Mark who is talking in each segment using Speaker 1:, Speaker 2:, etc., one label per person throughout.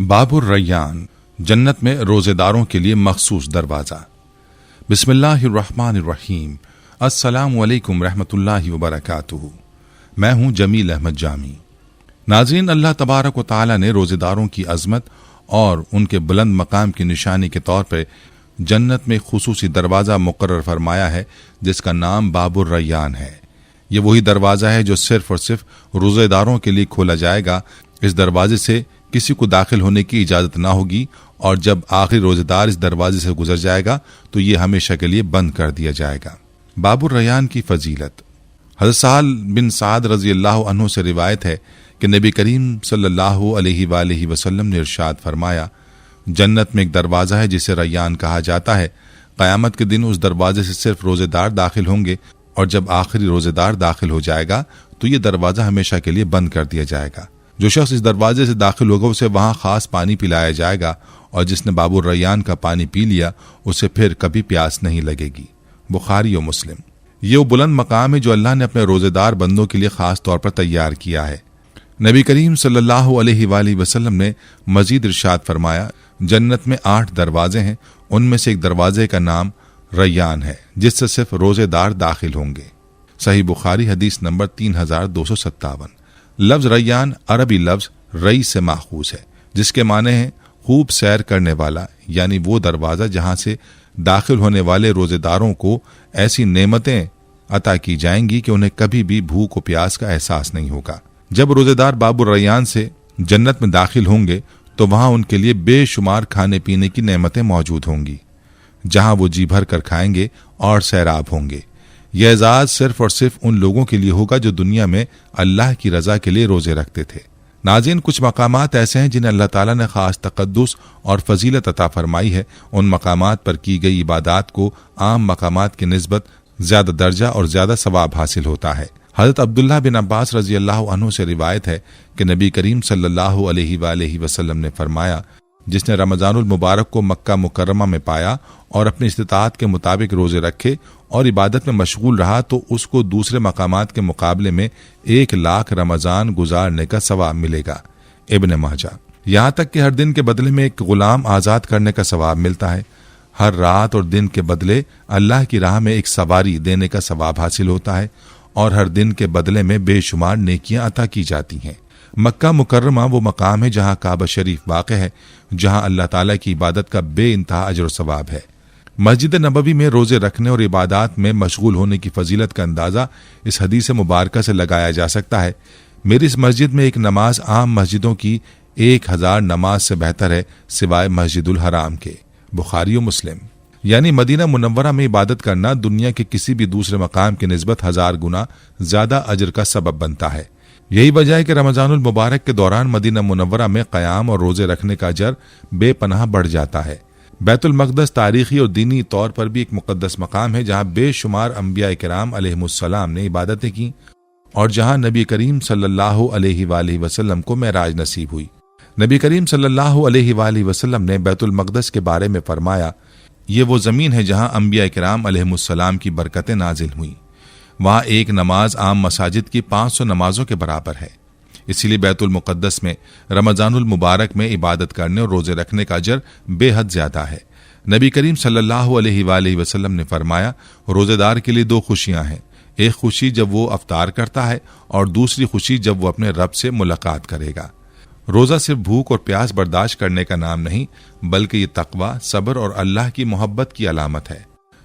Speaker 1: बाबुर रय्यान, जन्नत में रोजेदारों के लिए मखसूस दरवाज़ा। बिस्मिल्लाहिर्रहमानिर्रहीम। अस्सलामु अलैकुम रहमतुल्लाहि व बरकातुहू। मैं हूँ जमील अहमद जामी। नाज़रीन, अल्लाह तबारक व तआला ने रोजेदारों की अजमत और उनके बुलंद मकाम की निशानी के तौर पर जन्नत में खुसूसी दरवाज़ा मुकर्रर फरमाया है जिसका नाम बाबुर रय्यान है। ये वही दरवाज़ा है जो सिर्फ और सिर्फ रोजेदारों के लिए खोला जाएगा। इस दरवाजे से किसी को दाखिल होने की इजाज़त ना होगी और जब आखिरी रोजेदार इस दरवाजे से गुजर जाएगा तो ये हमेशा के लिए बंद कर दिया जाएगा। बाबुर रय्यान की फजीलत। हज़रत सहल बिन साद रज़ी अल्लाह अन्हु से रिवायत है कि नबी करीम सल्लल्लाहु अलैहि वसल्लम ने इरशाद फरमाया, जन्नत में एक दरवाज़ा है जिसे रय्यान कहा जाता है। क़यामत के दिन उस दरवाजे से सिर्फ रोजेदार दाखिल होंगे और जब आखिरी रोजेदार दाखिल हो जाएगा तो ये दरवाज़ा हमेशा के लिए बंद कर दिया जाएगा। जो शख्स इस दरवाजे से दाखिल होगा उसे वहां खास पानी पिलाया जाएगा और जिसने बाबुर रय्यान का पानी पी लिया उसे फिर कभी प्यास नहीं लगेगी। बुखारी और मुस्लिम। ये वो बुलंद मकाम है जो अल्लाह ने अपने रोजेदार बंदों के लिए खास तौर पर तैयार किया है। नबी करीम सल्लल्लाहु अलैहि वसल्लम ने मजीद इरशाद फरमाया, जन्नत में 8 दरवाजे हैं, उनमें से एक दरवाजे का नाम रय्यान है जिससे सिर्फ रोजेदार दाखिल होंगे। सही बुखारी हदीस नंबर 3257। लफ्ज रय्यान अरबी लफ्ज रई से माखूज है जिसके माने हैं खूब सैर करने वाला, यानी वो दरवाज़ा जहां से दाखिल होने वाले रोजेदारों को ऐसी नेमतें अता की जाएंगी कि उन्हें कभी भी भूख और प्यास का एहसास नहीं होगा। जब रोजेदार बाबुर रय्यान से जन्नत में दाखिल होंगे तो वहां उनके लिए बेशुमार खाने पीने की नेमतें मौजूद होंगी जहां वो जी भर कर खाएंगे और सैराब होंगे। यह एजाज सिर्फ और सिर्फ उन लोगों के लिए होगा जो दुनिया में अल्लाह की रजा के लिए रोजे रखते थे। नाज़रीन, कुछ मकामात ऐसे हैं जिन्हें अल्लाह ताला ने खास तक़द्दुस और फजीलत अता फरमाई है। उन मकामात पर की गई इबादात को आम मकामात की निस्बत ज्यादा दर्जा और ज्यादा सवाब हासिल होता है। हज़रत अब्दुल्लाह बिन अब्बास रज़ी अल्लाह अन्हु से रिवायत है कि नबी करीम सल्लल्लाहु अलैहि वसल्लम ने फरमाया, जिसने रमज़ानुल मुबारक को मक्का मुकर्रमा में पाया और अपनी इस्तिताअत के मुताबिक रोजे रखे और इबादत में मशगूल रहा तो उसको दूसरे मकामात के मुकाबले में 1 लाख रमज़ान गुजारने का सवाब मिलेगा। इब्न माजा। यहाँ तक कि हर दिन के बदले में एक गुलाम आज़ाद करने का सवाब मिलता है। हर रात और दिन के बदले अल्लाह की राह में एक सवारी देने का सवाब हासिल होता है और हर दिन के बदले में बेशुमार नेकियां अता की जाती हैं। मक्का मुकर्रमा वो मकाम है जहाँ काबा शरीफ वाक़ है, जहाँ अल्लाह ताला की इबादत का बेइंतहा अजर और सवाब है। मस्जिद नबवी में रोजे रखने और इबादात में मशगूल होने की फजीलत का अंदाज़ा इस हदीस मुबारका से लगाया जा सकता है। मेरी इस मस्जिद में एक नमाज आम मस्जिदों की 1000 नमाज से बेहतर है सिवाय मस्जिदुल हराम के। बुखारी और मुस्लिम। यानी मदीना मुनव्वरा में इबादत करना दुनिया के किसी भी दूसरे मकाम की निस्बत 1000 गुना ज्यादा अजर का सबब बनता है। यही वजह है कि रमज़ानुल मुबारक के दौरान मदीना मुनव्वरा में क़याम और रोजे रखने का अजर बेपनाह बढ़ जाता है। बैतुल मक़दस तारीखी और दीनी तौर पर भी एक मुक़द्दस मकाम है जहाँ बेशुमार अंबिया किराम अलैहिमुस्सलाम ने इबादतें की और जहाँ नबी करीम सल्लल्लाहु अलैहि वसल्लम को मेराज नसीब हुई। नबी करीम सल्लल्लाहु अलैहि वसल्लम ने बैतुल मक़दस के बारे में फरमाया, ये वो ज़मीन है जहाँ अंबिया किराम अलैहिमुस्सलाम की बरकतें नाजिल हुई। वहाँ एक नमाज आम मसाजिद की 500 नमाजों के बराबर है। इसीलिए बैतुल मुक़द्दस में रमज़ानुल मुबारक में इबादत करने और रोजे रखने का अजर बेहद ज्यादा है। नबी करीम सल्लल्लाहु अलैहि वसल्लम ने फरमाया, रोजेदार के लिए 2 खुशियां हैं। एक खुशी जब वो अफ्तार करता है और दूसरी खुशी जब वो अपने रब से मुलाकात करेगा। रोजा सिर्फ भूख और प्यास बर्दाश्त करने का नाम नहीं बल्कि ये तकवा, सब्र और अल्लाह की मोहब्बत की अलामत है।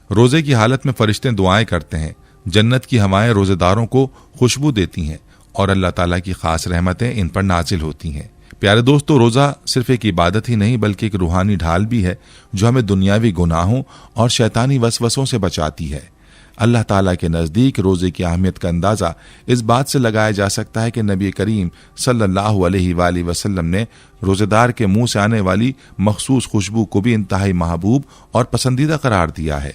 Speaker 1: रोजे की हालत में फरिश्ते दुआएं करते हैं। जन्नत की हवाएं रोजेदारों को खुशबू देती हैं और अल्लाह ताला की खास रहमतें इन पर नाजिल होती हैं। प्यारे दोस्तों, रोजा सिर्फ एक इबादत ही नहीं बल्कि एक रूहानी ढाल भी है जो हमें दुनियावी गुनाहों और शैतानी वसवसों से बचाती है। अल्लाह ताला के नज़दीक रोजे की अहमियत का अंदाज़ा इस बात से लगाया जा सकता है कि नबी करीम सल्लल्लाहु अलैहि वसल्लम ने रोजेदार के मुंह से आने वाली मखसूस खुशबू को भी इंतहाई महबूब और पसंदीदा करार दिया है।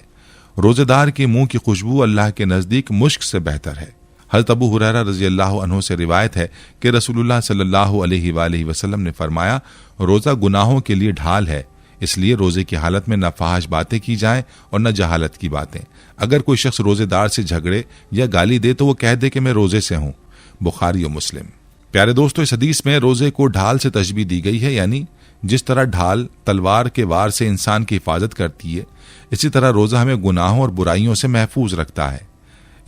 Speaker 1: रोजेदार के मुंह की खुशबू अल्लाह के नज़दीक मुश्क से बेहतर है। हज़रत अबू हुरैरा रज़ी अल्लाह अन्हु से रिवायत है कि रसूलुल्लाह सल्लल्लाहु अलैहि वसल्लम ने फरमाया, रोज़ा गुनाहों के लिए ढाल है, इसलिए रोजे की हालत में न फाहिश बातें की जाएं और न जहालत की बातें। अगर कोई शख्स रोजेदार से झगड़े या गाली दे तो वो कह दे कि मैं रोजे से हूं। बुखारी और मुस्लिम। प्यारे दोस्तों, इस हदीस में रोजे को ढाल से तशबीह दी गई है, यानी जिस तरह ढाल तलवार के वार से इंसान की हिफाजत करती है, इसी तरह रोज़ा हमें गुनाहों और बुराइयों से महफूज रखता है।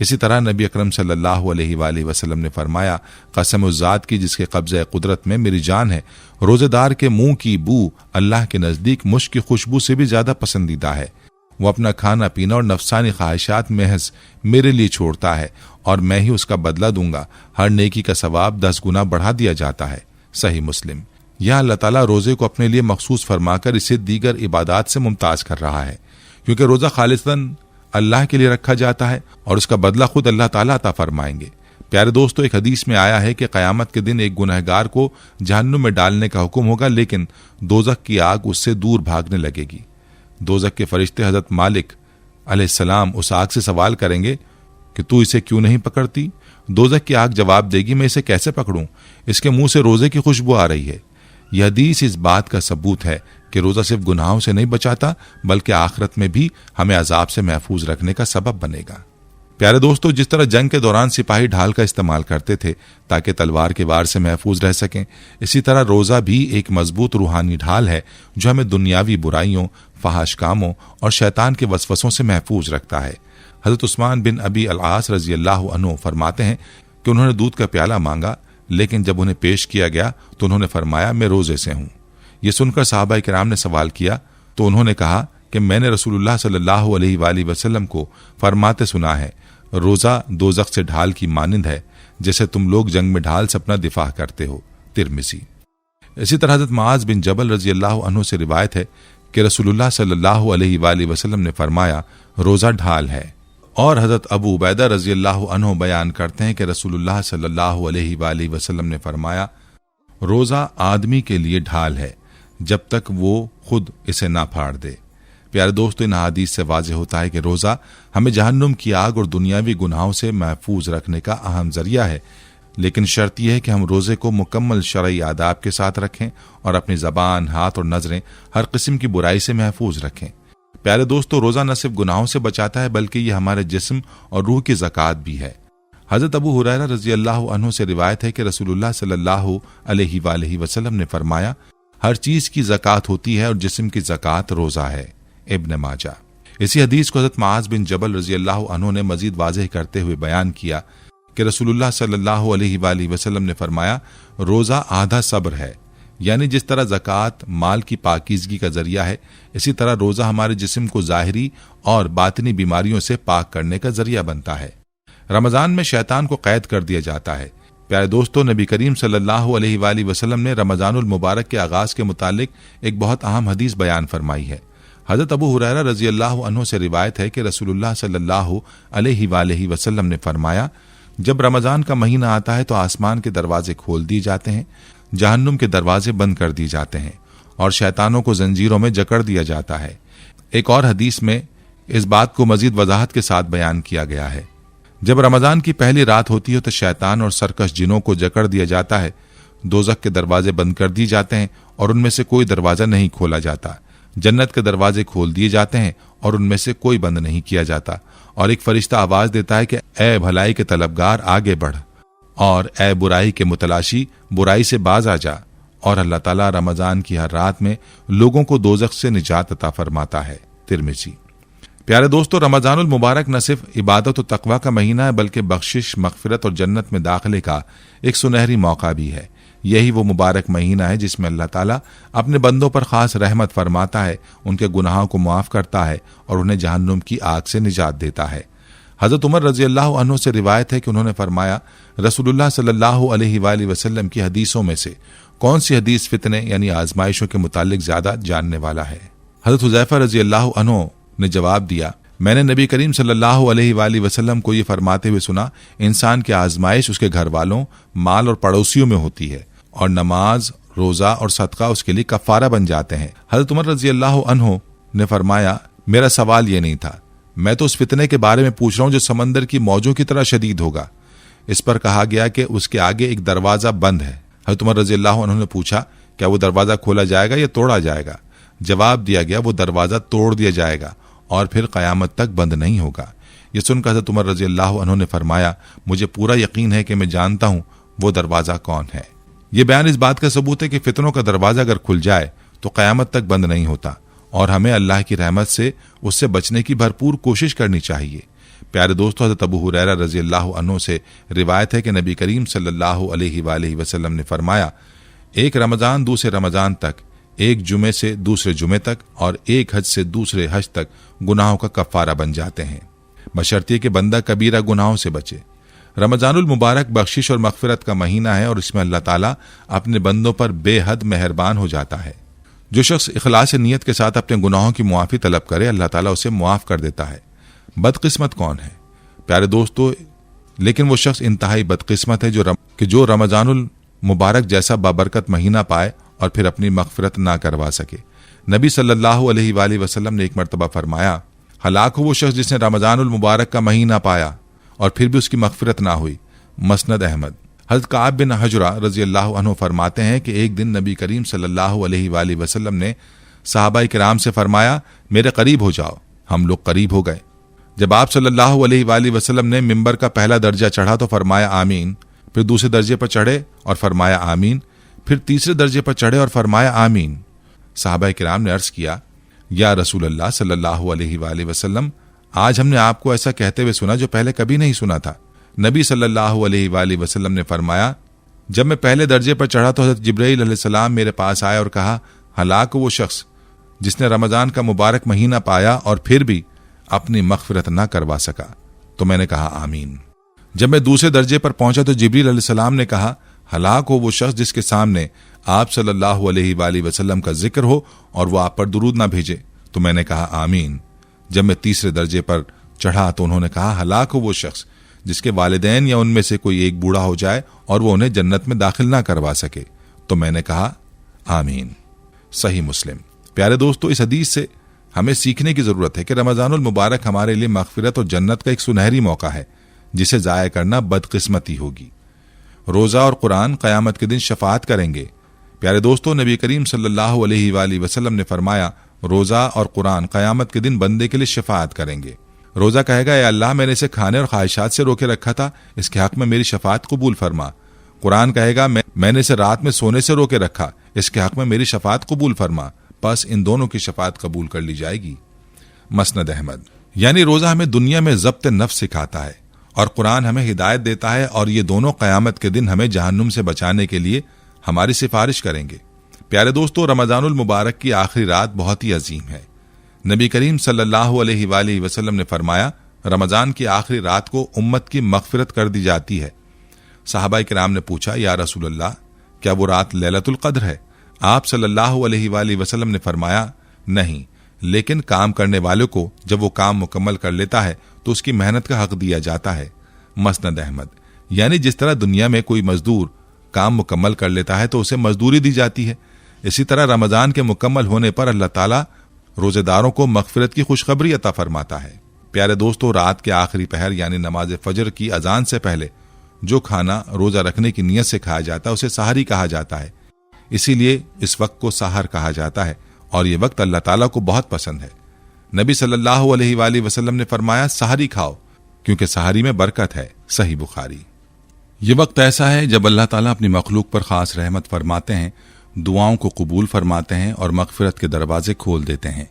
Speaker 1: इसी तरह नबी अकरम सल्लल्लाहु अलैहि वसल्लम ने फरमाया, कसम उस ज़ात की जिसके कब्ज़े कुदरत में मेरी जान है, रोज़ेदार के मुंह की बू अल्लाह के नज़दीक मुश्क की खुशबू से भी ज़्यादा पसंदीदा है। वो अपना खाना पीना और नफसानी ख्वाहिशात महज मेरे लिए छोड़ता है और मैं ही उसका बदला दूंगा। हर नेकी का सवाब 10 गुना बढ़ा दिया जाता है। सही मुस्लिम। यह अल्लाह ताला रोज़े को अपने लिए मखसूस फरमाकर इसे दीगर इबादात से मुमताज कर रहा है, क्योंकि रोज़ा खालिसन अल्लाह के लिए रखा जाता है और उसका बदला खुद अल्लाह ताला अता फरमाएंगे। प्यारे दोस्तों, एक हदीस में आया है कि क़यामत के दिन एक गुनहगार को जहन्नुम में डालने का हुक्म होगा, लेकिन दोज़ख की आग उससे दूर भागने लगेगी। दोज़ख के फरिश्ते हज़रत मालिक अलैहिस्सलाम उस आग से सवाल करेंगे कि तू इसे क्यों नहीं पकड़ती? दोज़ख की आग जवाब देगी, मैं इसे कैसे पकड़ूं? इसके मुंह से रोज़े की खुशबू आ रही है। यह हदीस इस बात का सबूत है कि रोज़ा सिर्फ गुनाहों से नहीं बचाता, बल्कि आखिरत में भी हमें अजाब से महफूज रखने का सबब बनेगा। प्यारे दोस्तों, जिस तरह जंग के दौरान सिपाही ढाल का इस्तेमाल करते थे ताकि तलवार के वार से महफूज रह सकें, इसी तरह रोज़ा भी एक मजबूत रूहानी ढाल है जो हमें दुनियावी बुराइयों, फहाश कामों और शैतान के वसवसों से महफूज रखता है। हज़रत उस्मान बिन अबी अल-आस रज़ी अल्लाह अन्हु फरमाते हैं कि उन्होंने दूध का प्याला मांगा, लेकिन जब उन्हें पेश किया गया तो उन्होंने फरमाया, मैं रोज़े से हूँ। ये सुनकर सहाबा किराम ने सवाल किया तो उन्होंने कहा कि मैंने रसूलुल्लाह सल्लल्लाहु अलैहि वसल्लम को फरमाते सुना है, रोज़ा दोज़ख से ढाल की मानिंद है, जैसे तुम लोग जंग में ढाल से अपना दिफा करते हो। तिरमिज़ी। इसी तरह हज़रत मुआज़ बिन जबल रज़ी अल्लाह अन्हु से रिवायत है कि रसूलुल्लाह सल्लल्लाहु अलैहि वसल्लम ने फरमाया, रोज़ा ढाल है। और हज़रत अबू उबैदा रज़ी अल्लाह अन्हु बयान करते हैं कि रसूलुल्लाह सल्लल्लाहु अलैहि वसल्लम ने फरमाया, रोज़ा आदमी के लिए ढाल है जब तक वो खुद इसे ना फाड़ दे। प्यारे दोस्तों, इन हदीस से वाज़ेह होता है कि रोज़ा हमें जहन्नुम की आग और दुनियावी गुनाहों से महफूज रखने का अहम जरिया है, लेकिन शर्त यह है कि हम रोज़े को मुकम्मल शरई आदाब के साथ रखें और अपनी ज़बान, हाथ और नज़रें हर किस्म की बुराई से महफूज रखें। प्यारे दोस्तों, रोज़ा न सिर्फ गुनाहों से बचाता है बल्कि यह हमारे जिस्म और रूह की ज़कात भी है। हज़रत अबू हुरैरा रज़ी अल्लाह अन्हु से रिवायत है कि रसूलुल्लाह सल्लल्लाहु अलैहि वसल्लम ने फरमाया, हर चीज़ की ज़कात होती है और जिस्म की ज़कात रोज़ा है। इब्न माजा। इसी हदीस को हज़रत मुआज़ बिन जबल रज़ी अल्लाह अन्हु ने मज़ीद वाज़ेह करते हुए बयान किया कि रसूलुल्लाह सल्लल्लाहु अलैहि वसल्लम ने फरमाया, रोज़ा आधा सब्र है। यानी जिस तरह ज़कात माल की पाकीज़गी का जरिया है, इसी तरह रोज़ा हमारे जिस्म को ज़ाहिरी और बातिनी बीमारियों से पाक करने का जरिया बनता है। रमज़ान में शैतान को कैद कर दिया जाता है। प्यारे दोस्तों, नबी करीम सल्लल्लाहु अलैहि वसल्लम ने रमज़ानुल मुबारक के आगाज़ के मुतालिक एक बहुत अहम हदीस बयान फरमाई है। हज़रत अबू हुरैरा रज़ी अल्लाह अन्हु से रिवायत है कि रसूलुल्लाह सल्लल्लाहु अलैहि वसल्लम ने फरमाया, जब रमज़ान का महीना आता है तो आसमान के दरवाजे खोल दिए जाते हैं, जहन्नुम के दरवाजे बंद कर दिए जाते हैं और शैतानों को जंजीरों में जकड़ दिया जाता है। एक और हदीस में इस बात को मजीद वजाहत के साथ बयान किया गया है, जब रमज़ान की पहली रात होती है तो शैतान और सरकश जिनों को जकड़ दिया जाता है, दोज़ख के दरवाजे बंद कर दिए जाते हैं और उनमें से कोई दरवाज़ा नहीं खोला जाता। जन्नत के दरवाजे खोल दिए जाते हैं और उनमें से कोई बंद नहीं किया जाता, और एक फरिश्ता आवाज़ देता है कि ए भलाई के तलबगार आगे बढ़, और ए बुराई के मुतलाशी बुराई से बाज आ जा। और अल्लाह ताला रमज़ान की हर रात में लोगों को दोज़ख से निजात अता फरमाता है। तिरमिज़ी। प्यारे दोस्तों, रमज़ानुल मुबारक न सिर्फ इबादत और तकवा का महीना है बल्कि बख्शिश, मग़फ़िरत और जन्नत में दाखिले का एक सुनहरी मौका भी है। यही वो मुबारक महीना है जिसमें अल्लाह ताला अपने बंदों पर ख़ास रहमत फरमाता है, उनके गुनाहों को मुआफ़ करता है और उन्हें जहन्नुम की आग से निजात देता है। हज़रत उमर रज़ी अल्लाह अन्हु से रिवायत है कि उन्होंने फरमाया, रसूलुल्लाह सल्लल्लाहु अलैहि वसल्लम की हदीसों में से कौन सी हदीस फितने यानी आजमाइशों के मुतालिक ज़्यादा जानने वाला है? हज़रत हुज़ैफ़ा रज़ी अल्लाह अन्हु ने जवाब दिया, मैंने नबी करीम सल्लल्लाहु अलैहि वसल्लम को ये फरमाते हुए सुना, इंसान की आजमाइश उसके घर वालों, माल और पड़ोसियों में होती है, और नमाज, रोज़ा और सदका उसके लिए कफ़ारा बन जाते हैं। हज़रत उमर रज़ी अल्लाह अन्हु ने फरमाया, मेरा सवाल ये नहीं था, मैं तो उस फितने के बारे में पूछ रहा हूँ जो समंदर की मौजों की तरह शदीद होगा। इस पर कहा गया कि उसके आगे एक दरवाज़ा बंद है। हज़रत उमर रज़ी अल्लाह अन्हु ने पूछा, क्या वो दरवाज़ा खोला जाएगा या तोड़ा जाएगा? जवाब दिया गया, वो दरवाज़ा तोड़ दिया जाएगा और फिर क़यामत तक बंद नहीं होगा। ये सुनकर हज़रत उमर रज़ी अल्लाह अन्हु ने फरमाया, मुझे पूरा यकीन है कि मैं जानता हूँ वो दरवाज़ा कौन है। ये बयान इस बात का सबूत है कि फितनों का दरवाज़ा अगर खुल जाए तो क़यामत तक बंद नहीं होता और हमें अल्लाह की रहमत से उससे बचने की भरपूर कोशिश करनी चाहिए। प्यारे दोस्तों, हज़रत अबू हुरैरा रज़ी अल्लाह अन्हु से रिवायत है कि नबी करीम सल्लल्लाहु अलैहि वसल्लम ने फरमाया, एक रमज़ान दूसरे रमज़ान तक, एक जुमे से दूसरे जुमे तक और एक हज से दूसरे हज तक गुनाहों का कफ़ारा बन जाते हैं, बशर्ते कि बंदा कबीरा गुनाहों से बचे। रमज़ानुल मुबारक बख्शिश और मग़फ़िरत का महीना है और इसमें अल्लाह ताला अपने बंदों पर बेहद मेहरबान हो जाता है। जो शख्स इखलास नियत के साथ अपने गुनाहों की मुआफ़ी तलब करे, अल्लाह ताला उसे मुआफ़ कर देता है। बदकिस्मत कौन है प्यारे दोस्तों? लेकिन वो शख्स इंतहाई बदकिस्मत है जो रमज़ानुल मुबारक जैसा बाबरकत महीना पाए और फिर अपनी मग़फ़िरत ना करवा सके। नबी सल्लल्लाहु अलैहि वसल्लम ने एक मरतबा फरमाया, हलाक हो वो शख्स जिसने रमज़ानुल मुबारक का महीना पाया और फिर भी उसकी मग़फ़िरत ना हुई। मसनद अहमद। हज़रत काब बिन हजरा रज़ी अल्लाह अन्हु फरमाते हैं कि एक दिन नबी करीम सल्लल्लाहु अलैहि वसल्लम ने सहाबाए किराम से फरमाया, मेरे करीब हो जाओ। हम लोग करीब हो गए। जब आप सल्लल्लाहु अलैहि वसल्लम ने मिंबर का पहला दर्जा चढ़ा तो फरमाया आमीन, फिर दूसरे दर्जे पर चढ़े और फरमाया आमीन, फिर तीसरे दर्जे पर चढ़े और फरमाया आमीन। सहाबाए किराम ने अर्ज किया, या रसूल अल्लाह सल्लल्लाहु अलैहि वसल्लम, आज हमने आपको ऐसा कहते हुए सुना जो पहले कभी नहीं सुना था। नबी सल्लल्लाहु अलैहि वसल्लम ने फरमाया, जब मैं पहले दर्जे पर चढ़ा तो हज़रत जिब्राईल अलैहिस्सलाम मेरे पास आया और कहा, हलाक वो शख्स जिसने रमज़ान का मुबारक महीना पाया और फिर भी अपनी मग़फ़िरत ना करवा सका। तो मैंने कहा आमीन। जब मैं दूसरे दर्जे पर पहुंचा तो जिब्रील अलैहिस्सलाम ने कहा, हलाक हो वो शख्स जिसके सामने आप सल्लल्लाहु अलैहि वसल्लम का जिक्र हो और वो आप पर दुरूद ना भेजे। तो मैंने कहा आमीन। जब मैं तीसरे दर्जे पर चढ़ा तो उन्होंने कहा, हलाक हो वो शख्स जिसके वालिदैन या उनमें से कोई एक बूढ़ा हो जाए और वो उन्हें जन्नत में दाखिल ना करवा सके। तो मैंने कहा आमीन। सही मुस्लिम। प्यारे दोस्तों, इस हदीस से हमें सीखने की जरूरत है कि रमज़ानुल मुबारक हमारे लिए मग़फ़िरत और जन्नत का एक सुनहरी मौका है जिसे ज़ाया करना बदकिस्मती होगी। रोज़ा और कुरान क़यामत के दिन शफ़ाअत करेंगे। प्यारे दोस्तों, नबी करीम सल्लल्लाहु अलैहि वसल्लम ने फरमाया, रोज़ा और कुरान क़यामत के दिन बंदे के लिए शफ़ाअत करेंगे। रोज़ा कहेगा, ए अल्लाह, मैंने इसे खाने और ख्वाहिशात से रोके रखा था, इसके हक़ में मेरी शफ़ाअत कबूल फरमा। कुरान कहेगा, मैंने इसे रात में सोने से रोके रखा, इसके हक़ में मेरी शफ़ाअत कबूल फरमा। बस इन दोनों की शफ़ाअत कबूल कर ली जाएगी। मसनद अहमद। यानी रोज़ा हमें दुनिया में ज़ब्त नफ्स सिखाता है और कुरान हमें हिदायत देता है, और ये दोनों क़यामत के दिन हमें जहन्नुम से बचाने के लिए हमारी सिफारिश करेंगे। प्यारे दोस्तों, रमज़ानुल मुबारक की आखिरी रात बहुत ही अजीम है। नबी करीम सल्लल्लाहु अलैहि वसल्लम ने फरमाया, रमज़ान की आखिरी रात को उम्मत की मग़फ़िरत कर दी जाती है। सहाबाए किराम ने पूछा, या रसूल अल्लाह, क्या वो रात लैलतुल क़द्र है? आप सल्लल्लाहु अलैहि वसल्लम ने फरमाया, नहीं, लेकिन काम करने वाले को जब वो काम मुकम्मल कर लेता है तो उसकी मेहनत का हक दिया जाता है। मसनद अहमद। यानी जिस तरह दुनिया में कोई मजदूर काम मुकम्मल कर लेता है तो उसे मजदूरी दी जाती है, इसी तरह रमज़ान के मुकम्मल होने पर अल्लाह ताला रोजेदारों को मग़फ़िरत की खुशखबरी अता फरमाता है। प्यारे दोस्तों, रात के आखिरी पहर यानी नमाज फजर की अजान से पहले जो खाना रोजा रखने की नीयत से खाया जाता है उसे सहरी कहा जाता है। इसीलिए इस वक्त को सहर कहा जाता है और ये वक्त अल्लाह ताला को बहुत पसंद है। नबी सल्लल्लाहु अलैहि वसल्लम ने फरमाया, सहरी खाओ क्योंकि सहरी में बरकत है। सही बुखारी। ये वक्त ऐसा है जब अल्लाह ताला अपनी मखलूक पर खास रहमत फरमाते हैं, दुआओं को कबूल फरमाते हैं और मग़फ़िरत के दरवाजे खोल देते हैं।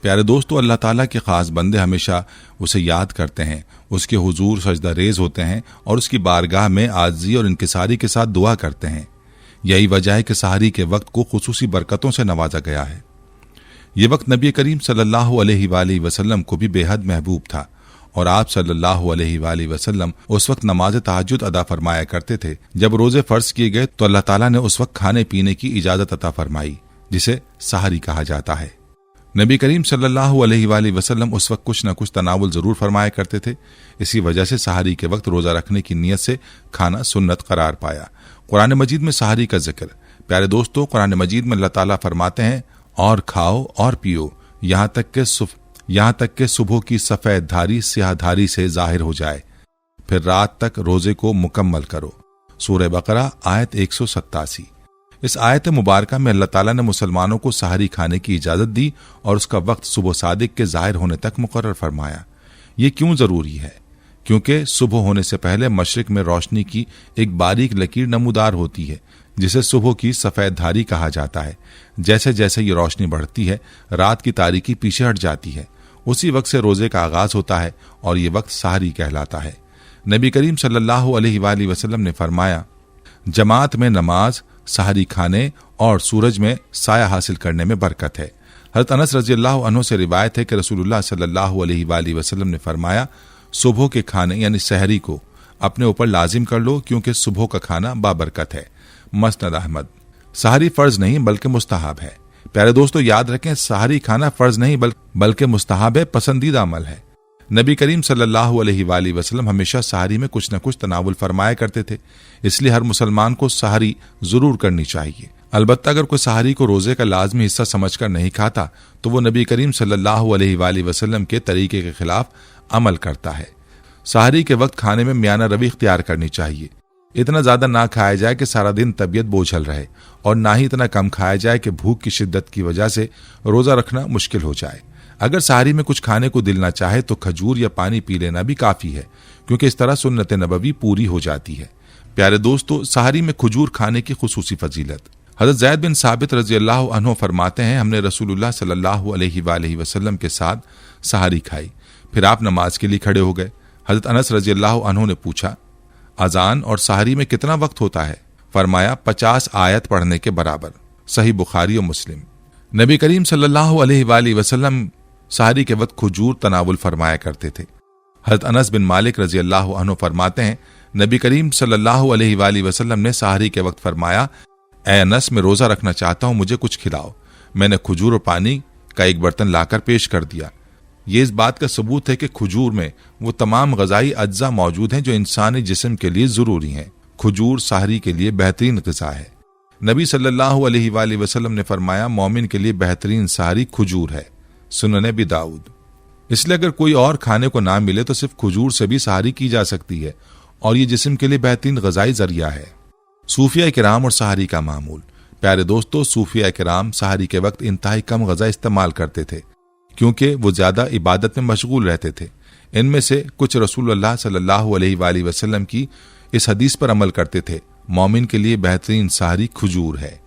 Speaker 1: प्यारे दोस्तों, अल्लाह ताला के खास बंदे हमेशा उसे याद करते हैं, उसके हुजूर सजदा रेज होते हैं और उसकी बारगाह में आजिज़ी और इनकिसारी के साथ दुआ करते हैं। यही वजह है कि सहरी के वक्त को खुसूसी बरकतों से नवाजा गया है। ये वक्त नबी करीम सल्लल्लाहु अलैहि वसल्लम को भी बेहद महबूब था और आप सल्लल्लाहु अलैहि वसल्लम उस वक्त नमाज तहज्जुद अदा फरमाया करते थे। जब रोजे फर्ज किए गए तो अल्लाह ताला ने उस वक्त खाने पीने की इजाजत अता फरमाई जिसे सहरी कहा जाता है। नबी करीम सल्लल्लाहु अलैहि वसल्लम उस वक्त कुछ न कुछ तनावुल जरूर फरमाया करते थे। इसी वजह से सहरी के वक्त रोजा रखने की नीयत से खाना सुन्नत करार पाया। कुरान मजीद में सहरी का जिक्र। प्यारे दोस्तों, कुरान मजीद में अल्लाह ताला फरमाते हैं, और खाओ और पियो यहाँ तक के सुबह की सफेद धारी स्याहधारी से जाहिर हो जाए, फिर रात तक रोजे को मुकम्मल करो। सूरह बकरा आयत 187। इस आयत मुबारका में अल्लाह ताला ने मुसलमानों को सहरी खाने की इजाजत दी और उसका वक्त सुबह सादिक के जाहिर होने तक मुकर्रर फरमाया। ये क्यों जरूरी है? क्योंकि सुबह होने से पहले मशरिक में रोशनी की एक बारीक लकीर नमूदार होती है जिसे सुबह की सफेद धारी कहा जाता है। जैसे जैसे ये रोशनी बढ़ती है, रात की तारीकी पीछे हट जाती है। उसी वक्त से रोजे का आगाज होता है और ये वक्त सहरी कहलाता है। नबी करीम सल्लल्लाहु अलैहि वसल्लम ने फरमाया, जमात में नमाज, सहरी खाने और सूरज में साया हासिल करने में बरकत है। हज़रत अनस रज़ियल्लाहु अन्हु से रिवायत है कि रसूलुल्लाह सल्लल्लाहु अलैहि वसल्लम ने फरमाया, सुबह के खाने यानी सहरी को अपने ऊपर लाजिम कर लो, क्योंकि सुबह का खाना बाबरकत है। मस्नद अहमद। सहरी फर्ज नहीं बल्कि मुस्तहाब है। प्यारे दोस्तों, याद रखें, सहरी खाना फर्ज नहीं बल्कि मुस्तहाब है, पसंदीदा अमल है। नबी करीम सल्लल्लाहु अलैहि वसल्लम हमेशा सहरी में कुछ न कुछ तनावुल फरमाया करते थे, इसलिए हर मुसलमान को सहरी जरूर करनी चाहिए। अलबत्ता अगर कोई सहरी को रोजे का लाजमी हिस्सा समझकर नहीं खाता तो वो नबी करीम सल्लल्लाहु अलैहि वसल्लम के तरीके के खिलाफ अमल करता है। सहरी के वक्त खाने में मियाना रवि इख्तियार करनी चाहिए। इतना ज्यादा ना खाया जाए कि सारा दिन तबीयत बोझल रहे, और ना ही इतना कम खाया जाए कि भूख की शिद्दत की वजह से रोजा रखना मुश्किल हो जाए। अगर सहरी में कुछ खाने को दिल ना चाहे तो खजूर या पानी पी लेना भी काफी है, क्योंकि इस तरह सुन्नत नबवी पूरी हो जाती है। प्यारे दोस्तों, सहरी में खजूर खाने की खुसूसी फजीलत। हज़रत ज़ैद बिन साबित रज़ियल्लाहु अन्हु फरमाते हैं, हमने रसूलुल्लाह सल्लल्लाहु अलैहि वसल्लम के साथ सहरी खाई, फिर आप नमाज के लिए खड़े हो गए। हज़रत अनस रज़ियल्लाहु अन्हु ने पूछा, अजान और सहरी में कितना वक्त होता है? फरमाया, 50 आयत पढ़ने के बराबर। सही बुखारी और मुस्लिम। नबी करीम सल्लल्लाहु अलैहि वसल्लम सहरी के वक्त खजूर तनावुल फरमाया करते थे। हज़रत अनस बिन मालिक रज़ियल्लाहु अन्हु फरमाते हैं, नबी करीम सल्लल्लाहु अलैहि वसल्लम ने सहरी के वक्त फरमाया, ऐ अनस, मैं रोजा रखना चाहता हूं, मुझे कुछ खिलाओ। मैंने खजूर और पानी का एक बर्तन लाकर पेश कर दिया। ये इस बात का सबूत है कि खजूर में वो तमाम गजाई अज्जा मौजूद हैं जो इंसानी जिस्म के लिए जरूरी हैं। खजूर सहरी के लिए बेहतरीन ग़िज़ा है। नबी सल्लल्लाहु अलैहि वसल्लम ने फरमाया, मोमिन के लिए बेहतरीन सहरी खजूर है। सुनन अबी दाऊद। इसलिए अगर कोई और खाने को ना मिले तो सिर्फ खजूर से भी सहरी की जा सकती है, और ये जिस्म के लिए बेहतरीन ग़िज़ाई जरिया है। सूफिया किराम और सहरी का मामूल। प्यारे दोस्तों, सूफिया किराम सहरी के वक्त इंतहाई कम ग़िज़ा इस्तेमाल करते थे, क्योंकि वो ज्यादा इबादत में मशगूल रहते थे। इनमें से कुछ रसूलुल्लाह सल्लल्लाहु अलैहि वसल्लम की इस हदीस पर अमल करते थे, मोमिन के लिए बेहतरीन सहरी खजूर है।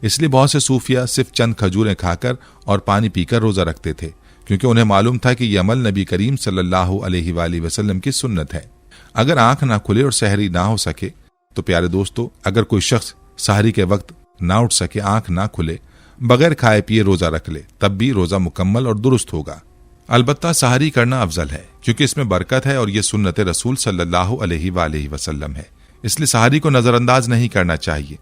Speaker 1: इसलिए बहुत से सूफिया सिर्फ चंद खजूरें खाकर और पानी पीकर रोजा रखते थे, क्योंकि उन्हें मालूम था कि यह अमल नबी करीम सल्लल्लाहु अलैहि वसल्लम की सुन्नत है। अगर आंख ना खुले और सहरी ना हो सके तो प्यारे दोस्तों, अगर कोई शख्स सहरी के वक्त ना उठ सके, आंख ना खुले, बगैर खाए पिए रोजा रख ले, तब भी रोजा मुकम्मल और दुरुस्त होगा। अलबत्ता सहरी करना अफजल है, क्योंकि इसमें बरकत है और यह सुन्नत रसूल सल्लल्लाहु अलैहि वसल्लम है। इसलिए सहरी को नजरअंदाज नहीं करना चाहिए,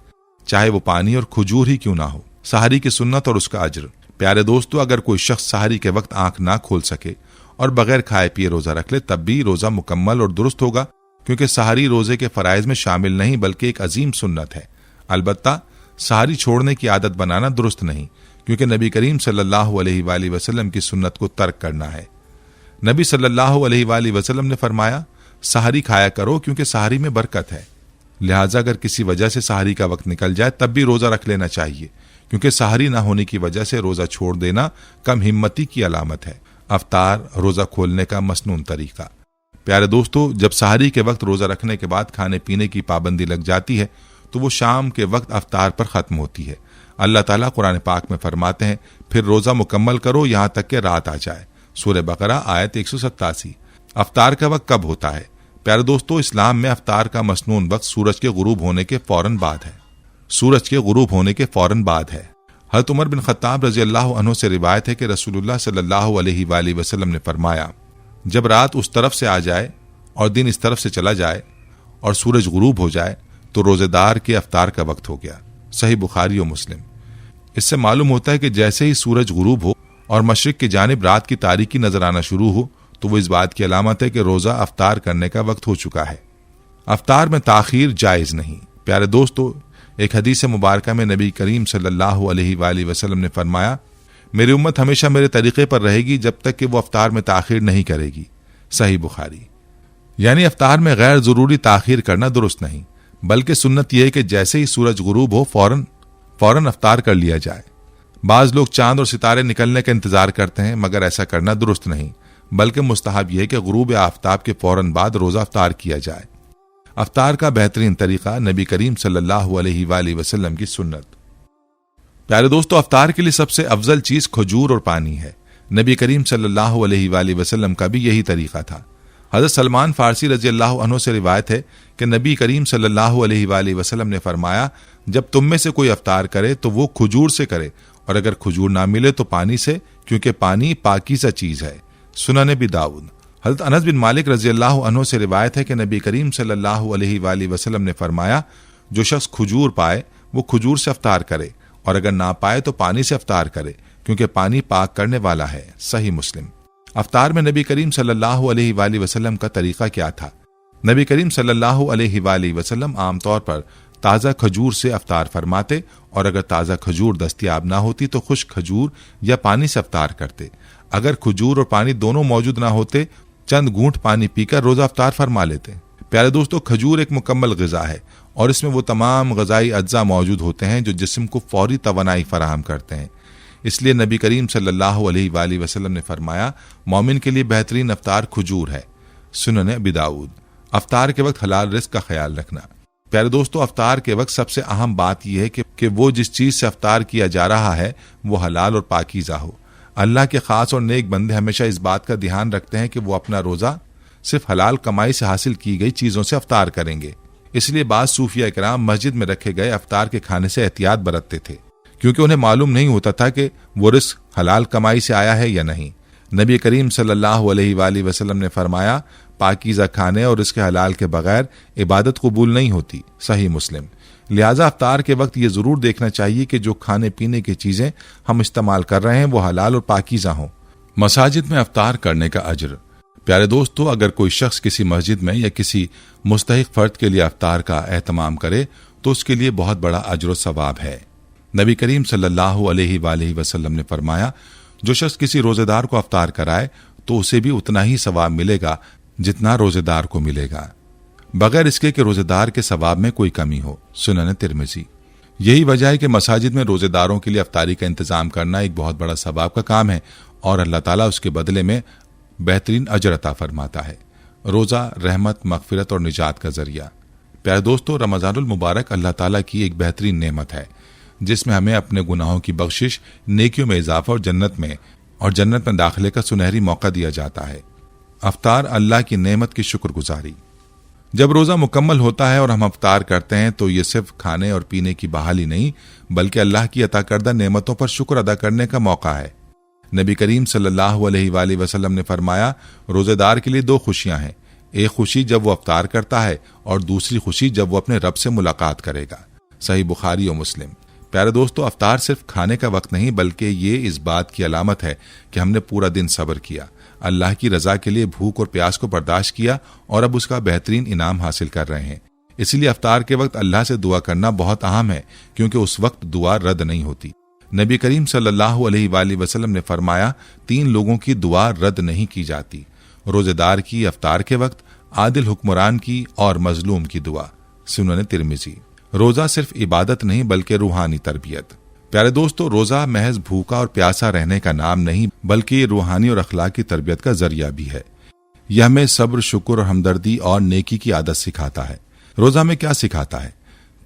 Speaker 1: चाहे वो पानी और खजूर ही क्यों ना हो। सहरी की सुन्नत और उसका अज्र। प्यारे दोस्तों, अगर कोई शख्स सहरी के वक्त आंख ना खोल सके और बगैर खाए पिए रोजा रख ले, तब भी रोजा मुकम्मल और दुरुस्त होगा, क्योंकि सहरी रोजे के फराइज में शामिल नहीं बल्कि एक अजीम सुन्नत है। अलबत्ता सहरी छोड़ने की आदत बनाना दुरुस्त नहीं, क्योंकि नबी करीम सल्लल्लाहु अलैहि वसल्लम की सुन्नत को तर्क करना है। नबी सल्लल्लाहु अलैहि वसल्लम ने फरमाया, सहरी खाया करो क्योंकि सहरी में बरकत है। लिहाजा अगर किसी वजह से सहरी का वक्त निकल जाए तब भी रोजा रख लेना चाहिए, क्योंकि सहरी ना होने की वजह से रोजा छोड़ देना कम हिम्मती की अलामत है। अफ्तार, रोजा खोलने का मसनून तरीका। प्यारे दोस्तों, जब सहरी के वक्त रोजा रखने के बाद खाने पीने की पाबंदी लग जाती है तो वो शाम के वक्त अफ्तार पर खत्म होती है। अल्लाह ताला कुरान पाक में फरमाते हैं, फिर रोजा मुकम्मल करो यहां तक कि रात आ जाए। सूरह बकरा आयत 187। अफ्तार का वक्त कब होता है? प्यारे दोस्तों, इस्लाम में अफ्तार का मसनून वक्त सूरज के गुरूब होने के फौरन बाद है। सूरज के गुरूब होने के फौरन बाद है। हज़रत उमर बिन खत्ताब रज़ियल्लाहु अन्हु से रिवायत है कि रसूलुल्लाह सल्लल्लाहु अलैहि वसल्लम ने फरमाया, जब रात उस तरफ से आ जाए और दिन इस तरफ से चला जाए और सूरज गुरूब हो जाए तो रोजेदार के अफ्तार का वक्त हो गया। सही बुखारी और मुस्लिम। इससे मालूम होता है कि जैसे ही सूरज गुरूब हो और मशरिक की जानिब रात की तारीकी नजर आना शुरू हो तो वो इस बात की अलामत है कि रोजा अफ्तार करने का वक्त हो चुका है। अफ्तार में ताखीर जायज नहीं। प्यारे दोस्तों, एक हदीस मुबारका में नबी करीम सल्लल्लाहु अलैहि वसल्लम ने फरमाया, मेरी उम्मत हमेशा मेरे तरीके पर रहेगी जब तक कि वो अफ्तार में ताखीर नहीं करेगी। सही बुखारी। यानी अफ्तार में गैर जरूरी ताखीर करना दुरुस्त नहीं, बल्कि सुन्नत यह है कि जैसे ही सूरज गुरूब हो फौरन अफ्तार कर लिया जाए। बाज लोग चांद और सितारे निकलने का इंतजार करते हैं, मगर ऐसा करना दुरुस्त नहीं, बल्कि मुस्तहब यह है कि गुरूब आफ्ताब के फौरन बाद रोजा अफ्तार किया जाए। अफ्तार का बेहतरीन तरीका नबी करीम सल्लल्लाहु अलैहि वसल्लम की सुन्नत। प्यारे दोस्तों, अफ्तार के लिए सबसे अफजल चीज खजूर और पानी है। नबी करीम सल्लल्लाहु अलैहि वसल्लम का भी यही तरीका था। हजरत सलमान फारसी रजी अल्लाह अन्हु से रिवायत है कि नबी करीम सल्लल्लाहु अलैहि वसल्लम ने फरमाया, जब तुम में से कोई अफ्तार करे तो वो खजूर से करे, और अगर खजूर ना मिले तो पानी से, क्योंकि पानी पाकीज़ा चीज है। सुनन अबी दाऊद। हजरत अनस बिन मालिक रजी अल्लाह अन्हु से रिवायत है कि नबी करीम सल्लल्लाहु अलैहि वसल्लम ने फरमाया, जो शख्स खजूर पाए वो खजूर से अफ्तार करे, और अगर ना पाए तो पानी से अफ्तार करे, क्योंकि पानी पाक करने वाला है। सही मुस्लिम। अफ्तार में नबी करीम सल्लल्लाहु अलैहि वसल्लम का तरीका क्या था? नबी करीम सल्लल्लाहु अलैहि वसल्लम आमतौर पर ताज़ा खजूर से अफ्तार फरमाते, और अगर ताज़ा खजूर दस्तयाब ना होती तो खुश्क खजूर या पानी से अफ्तार करते। अगर खजूर और पानी दोनों मौजूद ना होते, चंद घूंट पानी पीकर रोजा अफ्तार फरमा लेते। प्यारे दोस्तों, खजूर एक मुकम्मल ग़िज़ा है और इसमें वो तमाम ग़िज़ाई अज्जा मौजूद होते हैं जो जिस्म को फौरी तवानाई फराहम करते हैं। इसलिए नबी करीम सल्लल्लाहु अलैहि वसल्लम ने फरमाया, मोमिन के लिए बेहतरीन अफ्तार खजूर है। सुनन अबी दाऊद। अफ्तार के वक्त हलाल रिज़्क का ख्याल रखना। प्यारे दोस्तों, अफ्तार के वक्त सबसे अहम बात यह है कि वो जिस चीज से अफ्तार किया जा रहा है वो हलाल और पाकीज़ा हो। अल्लाह के खास और नेक बंदे हमेशा इस बात का ध्यान रखते हैं कि वो अपना रोजा सिर्फ हलाल कमाई से हासिल की गई चीजों से अफ्तार करेंगे। इसलिए बाज़ सूफिया इकराम मस्जिद में रखे गए अफ्तार के खाने से एहतियात बरतते थे, क्योंकि उन्हें मालूम नहीं होता था कि वो रिस्क हलाल कमाई से आया है या नहीं। नबी करीम सल्लल्लाहु अलैहि वसल्लम ने फरमाया, पाकीज़ा खाने और इसके हलाल के बगैर इबादत कबूल नहीं होती। सही मुस्लिम। लिहाजा अफ्तार के वक्त ये जरूर देखना चाहिए कि जो खाने पीने की चीजें हम इस्तेमाल कर रहे हैं वो हलाल और पाकीज़ा हों। मसाजिद में अफ्तार करने का अजर। प्यारे दोस्तों, अगर कोई शख्स किसी मस्जिद में या किसी मुस्तहिक फर्द के लिए अफ्तार का एहतमाम करे तो उसके लिए बहुत बड़ा अजर व सवाब है। नबी करीम सल्लल्लाहु अलैहि वसल्लम ने फरमाया, जो शख्स किसी रोजेदार को अफ्तार कराए तो उसे भी उतना ही सवाब मिलेगा जितना रोजेदार को मिलेगा, बगैर इसके कि रोजेदार के सवाब में कोई कमी हो। सुनन तिरमिज़ी। यही वजह है कि मसाजिद में रोजेदारों के लिए अफ्तारी का इंतजाम करना एक बहुत बड़ा सवाब का काम है और अल्लाह ताला उसके बदले में बेहतरीन अजर अता फरमाता है। रोजा रहमत, मगफिरत और निजात का जरिया। प्यारे दोस्तों, रमज़ानुल मुबारक अल्लाह ताला की एक बेहतरीन नेमत है जिसमें हमें अपने गुनाहों की बख्शिश, नेकियों में इजाफा और जन्नत में दाखिले का सुनहरी मौका दिया जाता है। अफ्तार अल्लाह की नेमत की शुक्रगुजारी। जब रोज़ा मुकम्मल होता है और हम अफ्तार करते हैं तो ये सिर्फ खाने और पीने की बहाली नहीं बल्कि अल्लाह की अता करदा नेमतों पर शुक्र अदा करने का मौका है। नबी करीम सल्लल्लाहु अलैहि वसल्लम ने फरमाया, रोजेदार के लिए दो खुशियां हैं, एक खुशी जब वो अफ्तार करता है और दूसरी खुशी जब वो अपने रब से मुलाकात करेगा। सही बुखारी और मुस्लिम। प्यारे दोस्तों, अफ्तार सिर्फ खाने का वक्त नहीं बल्कि ये इस बात की अलामत है कि हमने पूरा दिन सब्र किया, अल्लाह की रजा के लिए भूख और प्यास को बर्दाश्त किया और अब उसका बेहतरीन इनाम हासिल कर रहे हैं। इसलिए अफ्तार के वक्त अल्लाह से दुआ करना बहुत अहम है, क्योंकि उस वक्त दुआ रद्द नहीं होती। नबी करीम सल्लल्लाहु अलैहि वसल्लम ने फरमाया, 3 लोगों की दुआ रद्द नहीं की जाती, रोजेदार की अफ्तार के वक्त, आदिल हुक्मरान की और मजलूम की दुआ। सुनन तिरमिज़ी। रोजा सिर्फ इबादत नहीं बल्कि रूहानी तरबियत। प्यारे दोस्तों, रोजा महज भूखा और प्यासा रहने का नाम नहीं बल्कि ये रूहानी और अखलाकी तरबियत का जरिया भी है। यह हमें सब्र, शुक्र और हमदर्दी और नेकी की आदत सिखाता है। रोजा में क्या सिखाता है?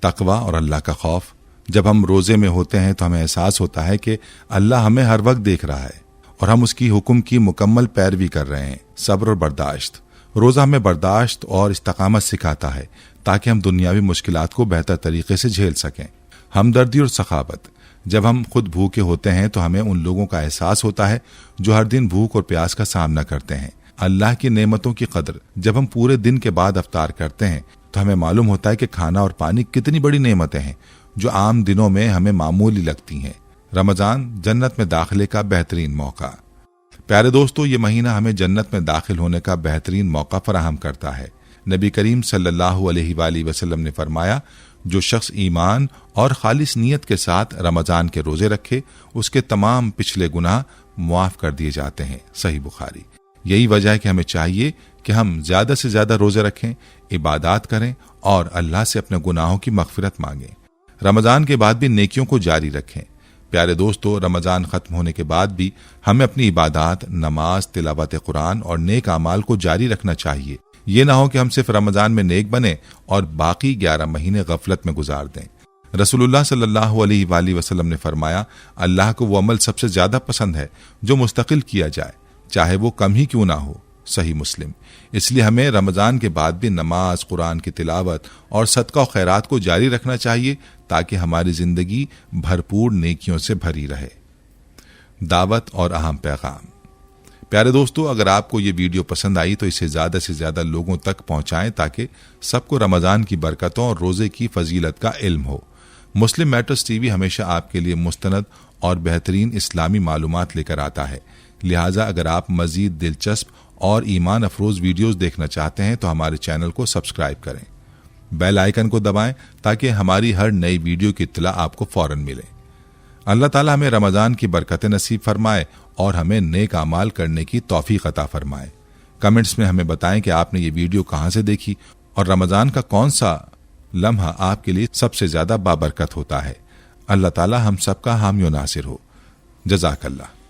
Speaker 1: तकवा और अल्लाह का खौफ। जब हम रोजे में होते हैं तो हमें एहसास होता है कि अल्लाह हमें हर वक्त देख रहा है और हम उसकी हुक्म की मुकम्मल पैरवी कर रहे हैं। सब्र और बर्दाश्त। रोजा हमें बर्दाश्त और इस्तकामत सिखाता है ताकि हम दुनियावी मुश्किलात को बेहतर तरीके से झेल सकें। हमदर्दी और सखावत। जब हम खुद भूखे होते हैं तो हमें उन लोगों का एहसास होता है जो हर दिन भूख और प्यास का सामना करते हैं। अल्लाह की नेमतों की कदर। जब हम पूरे दिन के बाद अफ्तार करते हैं तो हमें मालूम होता है कि खाना और पानी कितनी बड़ी नेमतें हैं जो आम दिनों में हमें मामूली लगती हैं। रमजान जन्नत में दाखिले का बेहतरीन मौका। प्यारे दोस्तों, ये महीना हमें जन्नत में दाखिल होने का बेहतरीन मौका फराहम करता है। नबी करीम सल्लल्लाहु अलैहि वसल्लम ने फरमाया, जो शख्स ईमान और खालिस नीयत के साथ रमजान के रोजे रखे उसके तमाम पिछले गुनाह मुआफ कर दिए जाते हैं। सही बुखारी। यही वजह है कि हमें चाहिए कि हम ज्यादा से ज्यादा रोजे रखें, इबादत करें और अल्लाह से अपने गुनाहों की मगफिरत मांगें। रमजान के बाद भी नेकियों को जारी रखें। प्यारे दोस्तों, रमजान खत्म होने के बाद भी हमें अपनी इबादत, नमाज, तिलावत कुरान और नेक अमाल को जारी रखना चाहिए। ये ना हो कि हम सिर्फ रमजान में नेक बने और बाकी 11 महीने गफलत में गुजार दें। रसूलुल्लाह सल्लल्लाहु अलैहि वसल्लम ने फरमाया, अल्लाह को वो अमल सबसे ज्यादा पसंद है जो मुस्तकिल किया जाए, चाहे वो कम ही क्यों ना हो। सही मुस्लिम। इसलिए हमें रमजान के बाद भी नमाज, कुरान की तिलावत और सदका और खैरात को जारी रखना चाहिए ताकि हमारी जिंदगी भरपूर नेकियों से भरी रहे। दावत और अहम पैगाम। प्यारे दोस्तों, अगर आपको ये वीडियो पसंद आई तो इसे ज्यादा से ज्यादा लोगों तक पहुंचाएं ताकि सबको रमजान की बरकतों और रोजे की फजीलत का इल्म हो। मुस्लिम मैटर्स टीवी हमेशा आपके लिए मुस्तनद और बेहतरीन इस्लामी मालूमात लेकर आता है। लिहाजा अगर आप मजीद दिलचस्प और ईमान अफरोज वीडियोस देखना चाहते हैं तो हमारे चैनल को सब्सक्राइब करें, बेल आइकन को दबाएं ताकि हमारी हर नई वीडियो की इत्तला आपको फौरन मिले। अल्लाह ताला हमें रमजान की बरकतें नसीब फरमाए और हमें नेक अमाल करने की तौफीक अता फरमाए। कमेंट्स में हमें बताएं कि आपने ये वीडियो कहां से देखी और रमजान का कौन सा लम्हा आपके लिए सबसे ज्यादा बाबरकत होता है। अल्लाह ताला हम सबका हामी व नासिर हो। जज़ाकल्लाह।